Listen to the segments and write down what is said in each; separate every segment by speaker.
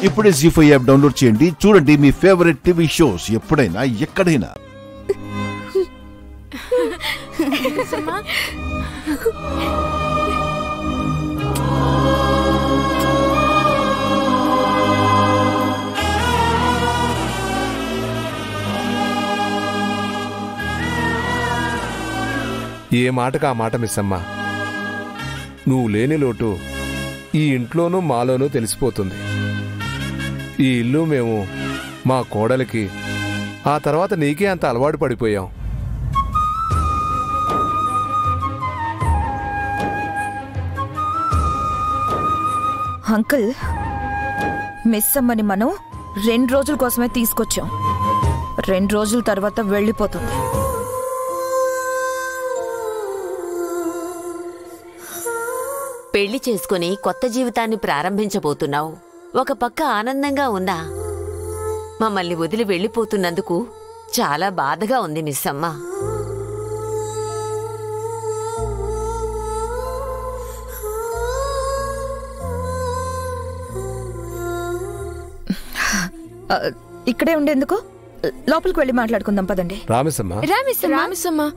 Speaker 1: ఇప్పుడే జీ5 app download చేయండి. చూడండి మీ ఫేవరెట్ టీవీ షోస్ ఎప్పుడైనా ఎక్కడైనా.
Speaker 2: ఏ మాటకు ఆ మాట మిస్సమ్మా. నువ్వు లేని లోటు ఈ ఇంట్లోనూ మాలోనూ తెలిసిపోతుంది. ఈ ఇల్లు మేము మా కోడలికి, ఆ తర్వాత నీకే అంత అలవాటు పడిపోయాం.
Speaker 3: అంకుల్, మిస్ అమ్మని మనం 2 రోజుల కోసమే తీసుకొచ్చాం. 2 రోజుల తర్వాత వెళ్ళిపోతుంది.
Speaker 4: పెళ్లి చేసుకుని కొత్త జీవితాన్ని ప్రారంభించబోతున్నావు. ఒక పక్క ఆనందంగా ఉన్నా మమ్మల్ని వదిలి వెళ్ళిపోతున్నందుకు చాలా బాధగా ఉంది మిస్సమ్మ.
Speaker 3: ఇక్కడే ఉండేందుకు లోపలికి వెళ్ళి మాట్లాడుకుందాం పదండి.
Speaker 2: రామిసమ్మ.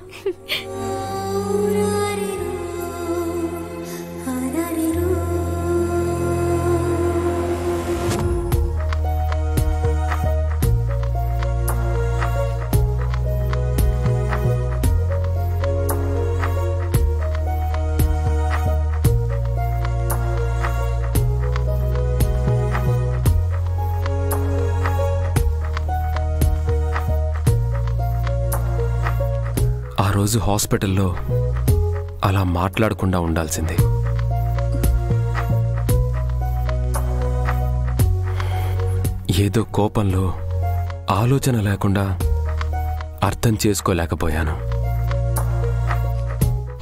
Speaker 5: ఆ రోజు హాస్పిటల్లో అలా మాట్లాడకుండా ఉండాల్సింది. ఏదో కోపంలో ఆలోచన లేకుండా అర్థం చేసుకోలేకపోయాను.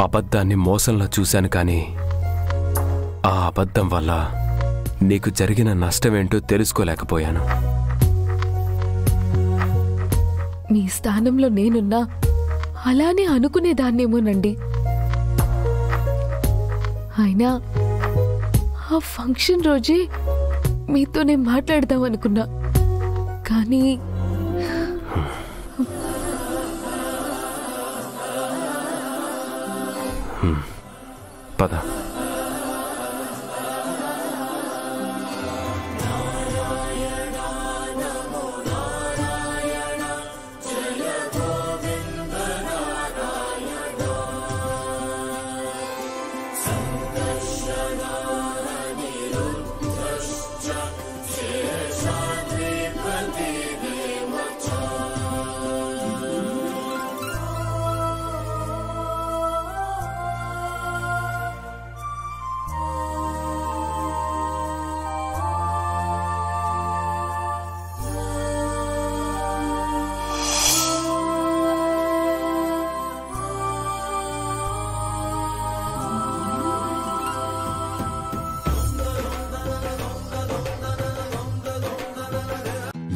Speaker 5: అబద్ధాన్ని మోసంలా చూశాను, కానీ ఆ అబద్ధం వల్ల నీకు జరిగిన నష్టమేంటో తెలుసుకోలేకపోయాను.
Speaker 6: మీ స్థానంలో నేనున్నా అలానే అనుకునేదాన్నేమోనండి. అయినా ఆ ఫంక్షన్ రోజే మీతోనే మాట్లాడదాం అనుకున్నా, కానీ
Speaker 5: పద.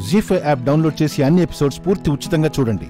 Speaker 1: జీ5 యాప్ డౌన్లోడ్ చేసి అన్ని ఎపిసోడ్స్ పూర్తి ఉచితంగా చూడండి.